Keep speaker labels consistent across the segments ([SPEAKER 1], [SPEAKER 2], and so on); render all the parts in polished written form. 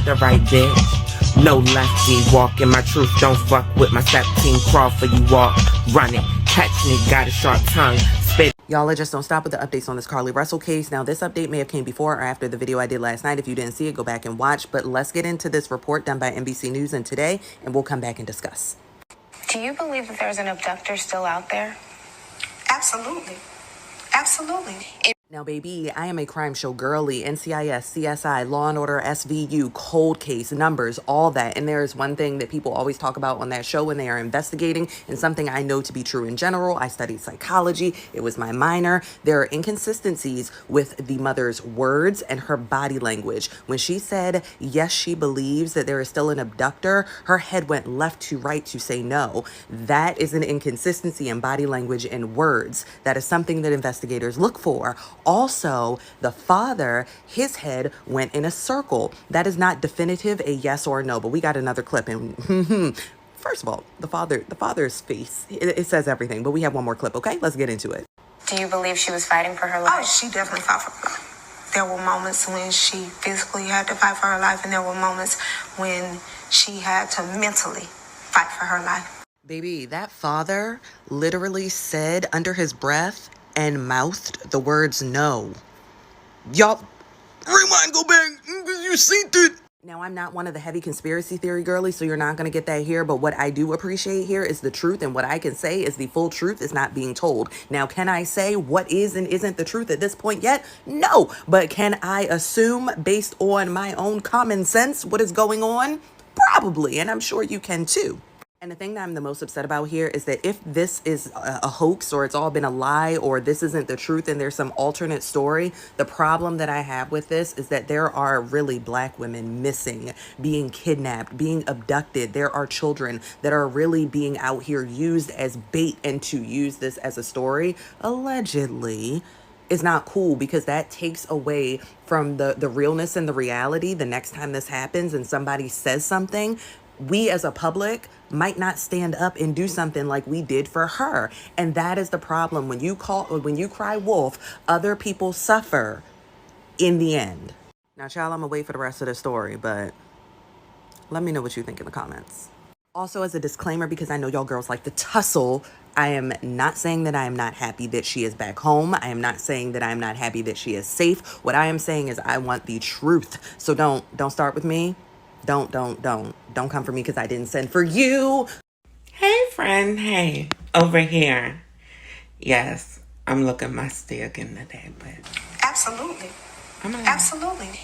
[SPEAKER 1] got the right bitch. No lefty, walking my truth, don't fuck with my step team, crawl for you walk, run it, catch me, got a sharp tongue, spit. Y'all, I just don't stop with the updates on this Carlee Russell case. Now, this update may have came before or after the video I did last night. If you didn't see it, go back and watch. But let's get into this report done by NBC News and Today, and we'll come back and discuss.
[SPEAKER 2] Do you believe that there's an abductor still out there?
[SPEAKER 3] Absolutely. Absolutely.
[SPEAKER 1] Now, baby, I am a crime show girly, NCIS, CSI, Law and Order, SVU, cold case, numbers, all that. And there is one thing that people always talk about on that show when they are investigating, and something I know to be true in general. I studied psychology. It was my minor. There are inconsistencies with the mother's words and her body language. When she said, yes, she believes that there is still an abductor, her head went left to right to say no. That is an inconsistency in body language and words. That is something that investigators look for. Also, the father, his head went in a circle. That is not definitive, a yes or a no, but we got another clip. And first of all, the father's face, it says everything, but we have one more clip, okay? Let's get into it.
[SPEAKER 2] Do you believe she was fighting for her life?
[SPEAKER 3] Oh, she definitely fought for her life. There were moments when she physically had to fight for her life, and there were moments when she had to mentally fight for her life.
[SPEAKER 1] Baby, that father literally said under his breath and mouthed the words no. Y'all, rewind, go back, you seen it. Now, I'm not one of the heavy conspiracy theory girlies, so you're not going to get that here. But what I do appreciate here is the truth. And what I can say is the full truth is not being told. Now, can I say what is and isn't the truth at this point yet? No. But can I assume based on my own common sense what is going on? Probably. And I'm sure you can too. And the thing that I'm the most upset about here is that if this is a hoax or it's all been a lie or this isn't the truth and there's some alternate story, the problem that I have with this is that there are really Black women missing, being kidnapped, being abducted. There are children that are really being out here used as bait, and to use this as a story, allegedly, is not cool, because that takes away from the realness and the reality. The next time this happens and somebody says something, we as a public might not stand up and do something like we did for her. And that is the problem. When you cry wolf, other people suffer in the end. Now, child, I'm gonna wait for the rest of the story, but let me know what you think in the comments. Also, as a disclaimer, because I know y'all girls like to tussle, I am not saying that I am not happy that she is back home. I am not saying that I am not happy that she is safe. What I am saying is I want the truth. So don't start with me. Don't come for me because I didn't send for you.
[SPEAKER 4] Hey, friend. Hey, over here. Yes, I'm looking musty again today, but
[SPEAKER 3] Absolutely. Absolutely.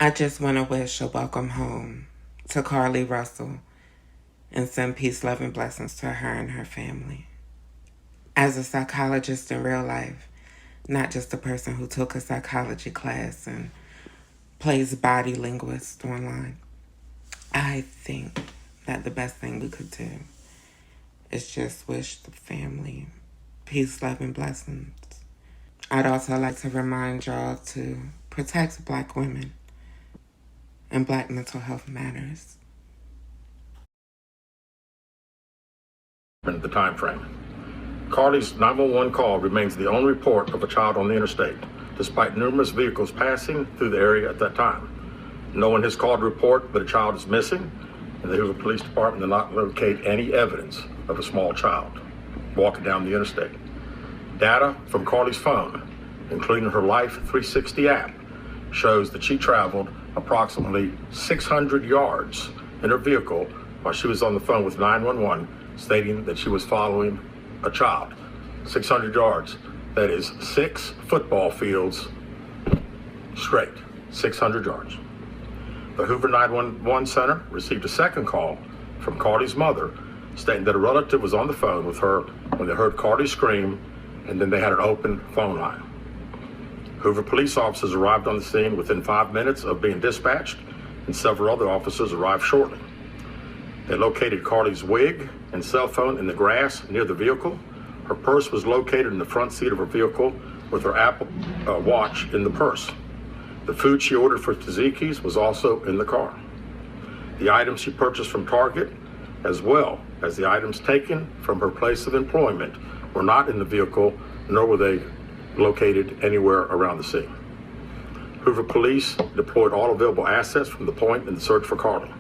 [SPEAKER 4] I just want to wish a welcome home to Carlee Russell and send peace, love, and blessings to her and her family. As a psychologist in real life, not just a person who took a psychology class and plays body linguist online, I think that the best thing we could do is just wish the family peace, love, and blessings. I'd also like to remind y'all to protect Black women, and Black mental health matters.
[SPEAKER 5] The time frame. Carlee's 911 call remains the only report of a child on the interstate, despite numerous vehicles passing through the area at that time. No one has called to report that a child is missing, and the Hoover Police Department did not locate any evidence of a small child walking down the interstate. Data from Carlee's phone, including her Life 360 app, shows that she traveled approximately 600 yards in her vehicle while she was on the phone with 911, stating that she was following a child. 600 yards, that is 6 football fields straight, 600 yards. The Hoover 911 Center received a second call from Carlee's mother stating that a relative was on the phone with her when they heard Carlee scream, and then they had an open phone line. Hoover police officers arrived on the scene within 5 minutes of being dispatched, and several other officers arrived shortly. They located Carlee's wig and cell phone in the grass near the vehicle. Her purse was located in the front seat of her vehicle with her Apple Watch in the purse. The food she ordered for Tzatziki's was also in the car. The items she purchased from Target, as well as the items taken from her place of employment, were not in the vehicle, nor were they located anywhere around the scene. Hoover Police deployed all available assets from the point in the search for Carlee.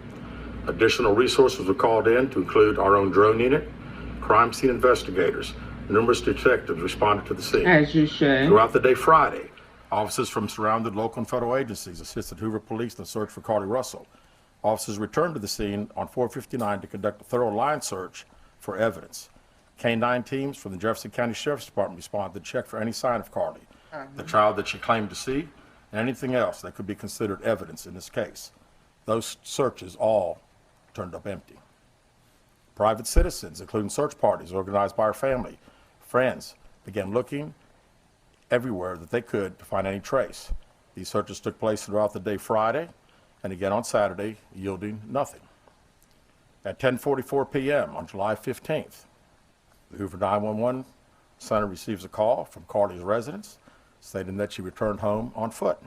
[SPEAKER 5] Additional resources were called in to include our own drone unit, crime scene investigators. Numerous detectives responded to the scene.
[SPEAKER 4] As you should.
[SPEAKER 5] Throughout the day Friday, officers from surrounded local and federal agencies assisted Hoover Police in the search for Carlee Russell. Officers returned to the scene on 459 to conduct a thorough line search for evidence. K-9 teams from the Jefferson County Sheriff's Department responded to check for any sign of Carlee, the child that she claimed to see, and anything else that could be considered evidence in this case. Those searches all turned up empty. Private citizens, including search parties organized by our family, friends, began looking everywhere that they could to find any trace. These searches took place throughout the day Friday and again on Saturday, yielding nothing. At 10:44 p.m. on July 15th, the Hoover 911 center receives a call from Carlee's residence stating that she returned home on foot.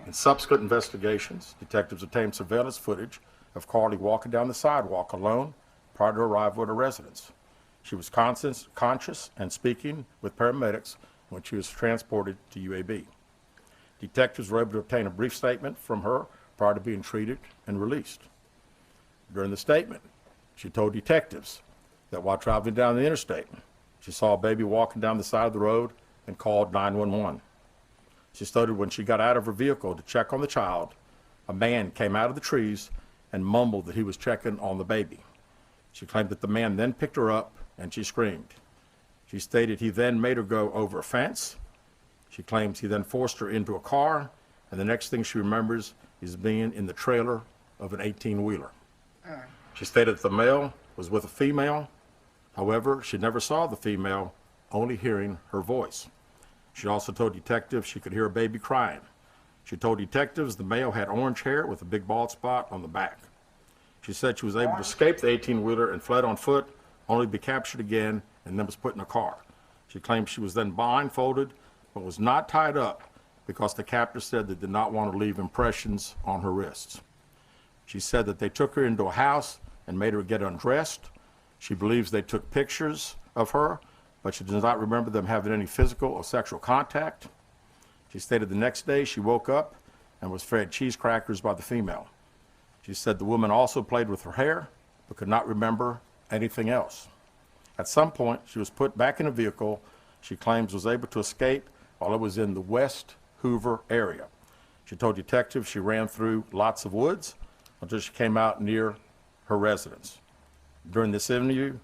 [SPEAKER 5] In subsequent investigations, detectives obtained surveillance footage of Carlee walking down the sidewalk alone prior to arrival at her residence. She was conscious and speaking with paramedics when she was transported to UAB. Detectives were able to obtain a brief statement from her prior to being treated and released. During the statement, she told detectives that while traveling down the interstate, she saw a baby walking down the side of the road and called 911. She stated when she got out of her vehicle to check on the child, a man came out of the trees and mumbled that he was checking on the baby. She claimed that the man then picked her up and she screamed. She stated he then made her go over a fence. She claims he then forced her into a car, and the next thing she remembers is being in the trailer of an 18-wheeler. She stated that the male was with a female. However, she never saw the female, only hearing her voice. She also told detectives she could hear a baby crying. She told detectives the male had orange hair with a big bald spot on the back. She said she was able to escape the 18-wheeler and fled on foot, only to be captured again and then was put in a car. She claimed she was then blindfolded but was not tied up because the captor said they did not want to leave impressions on her wrists. She said that they took her into a house and made her get undressed. She believes they took pictures of her, but she does not remember them having any physical or sexual contact. She stated the next day she woke up and was fed cheese crackers by the female. She said the woman also played with her hair, but could not remember anything else. At some point, she was put back in a vehicle she claims was able to escape while it was in the West Hoover area. She told detectives she ran through lots of woods until she came out near her residence. During this interview,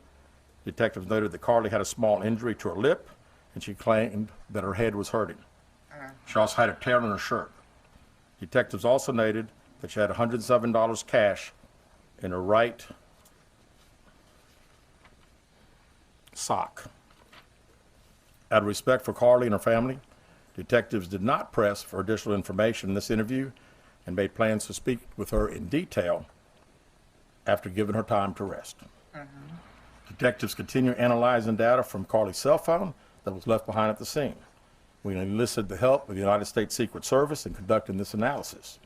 [SPEAKER 5] detectives noted that Carlee had a small injury to her lip, and she claimed that her head was hurting. She also had a tear in her shirt. Detectives also noted that she had $107 cash in her right sock. Out of respect for Carlee and her family, detectives did not press for additional information in this interview and made plans to speak with her in detail after giving her time to rest. Detectives continue analyzing data from Carlee's cell phone that was left behind at the scene. We enlisted the help of the United States Secret Service in conducting this analysis.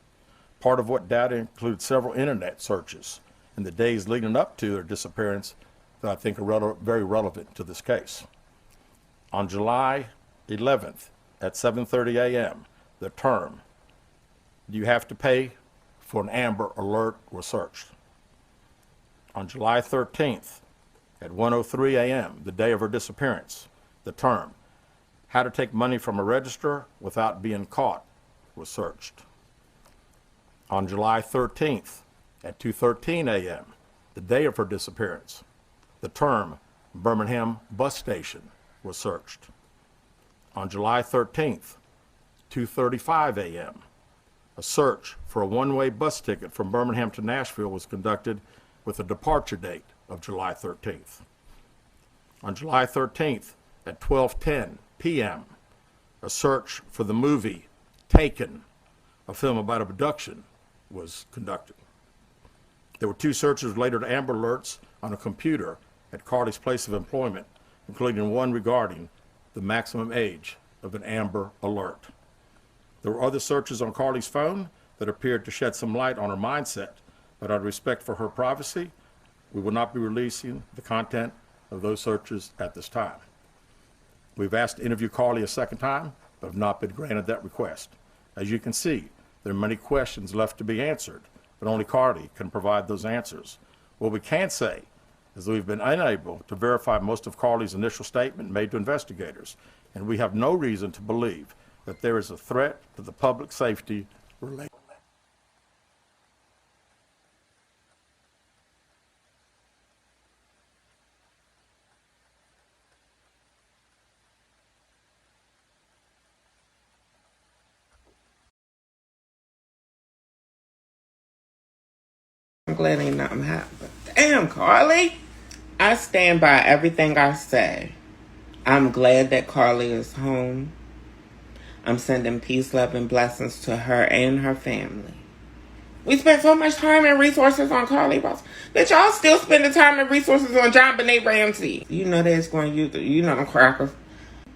[SPEAKER 5] Part of what data included several internet searches in the days leading up to their disappearance that I think are very relevant to this case. On July 11th at 7:30 a.m., the term, "Do you have to pay for an Amber Alert?" was searched. On July 13th at 1:03 a.m., the day of her disappearance, the term, "How to take money from a register without being caught," was searched. On July 13th at 2:13 a.m., the day of her disappearance, the term Birmingham bus station was searched. On July 13th, 2:35 a.m., a search for a one-way bus ticket from Birmingham to Nashville was conducted with a departure date of July 13th. On July 13th at 12:10 p.m., a search for the movie Taken, a film about abduction, was conducted. There were two searches related to Amber Alerts on a computer at Carlee's place of employment, including one regarding the maximum age of an Amber Alert. There were other searches on Carlee's phone that appeared to shed some light on her mindset, but out of respect for her privacy, we will not be releasing the content of those searches at this time. We've asked to interview Carlee a second time, but have not been granted that request. As you can see, there are many questions left to be answered, but only Carlee can provide those answers. What we can say is that we've been unable to verify most of Carlee's initial statement made to investigators, and we have no reason to believe that there is a threat to the public safety related.
[SPEAKER 4] I'm glad ain't nothing happened. Damn, Carlee. I stand by everything I say. I'm glad that Carlee is home. I'm sending peace, love, and blessings to her and her family. We spent so much time and resources on Carlee Ross. Bitch, y'all still spending time and resources on John Benet Ramsey. You know they's going to use the, you know, them crackers.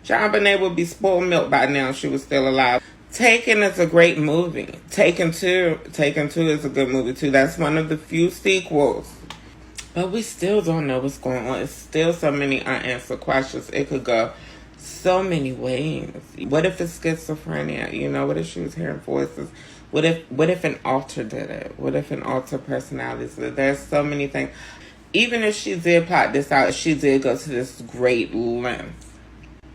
[SPEAKER 4] John Benet would be spoiled milk by now if she was still alive. Taken is a great movie. Taken 2 is a good movie too. That's one of the few sequels. But we still don't know what's going on. It's still so many unanswered questions. It could go so many ways. What if it's schizophrenia? You know, what if she was hearing voices? What if an alter did it? What if an alter personality did it? There's so many things. Even if she did plot this out, she did go to this great length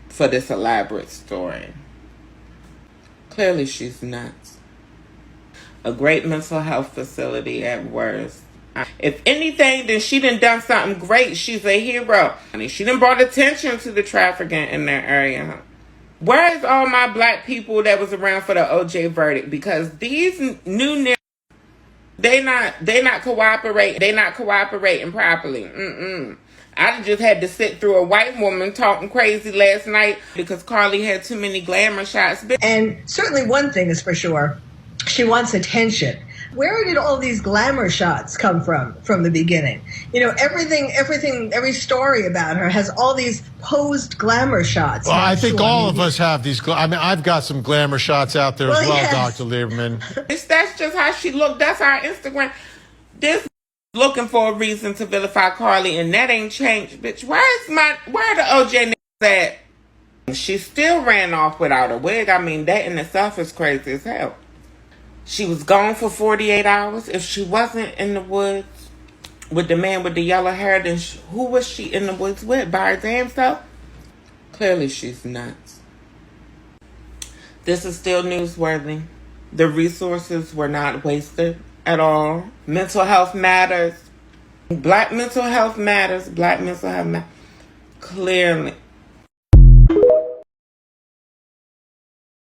[SPEAKER 4] for this elaborate story. Clearly, she's nuts. A great mental health facility at worst. If anything, then she done something great. She's a hero. She done brought attention to the trafficking in that area. Where is all my black people that was around for the OJ verdict? Because these new niggas, they not cooperating properly. I just had to sit through a white woman talking crazy last night because Carlee had too many glamour shots.
[SPEAKER 6] And certainly one thing is for sure, she wants attention. Where did all these glamour shots come from the beginning? You know, every story about her has all these posed glamour shots.
[SPEAKER 7] Well, I think all of us have these. I mean, I've got some glamour shots out there as well,
[SPEAKER 6] yes.
[SPEAKER 7] Dr. Lieberman.
[SPEAKER 4] That's just how she looked. That's our Instagram. This looking for a reason to vilify Carlee, and that ain't changed, bitch. Where the OJ niggas at? She still ran off without a wig. I mean, that in itself is crazy as hell. She was gone for 48 hours. If she wasn't in the woods with the man with the yellow hair, then who was she in the woods with? By her damn self? Clearly, she's nuts. This is still newsworthy. The resources were not wasted at all. Mental health matters. Black mental health matters. Black mental health matters. Clearly.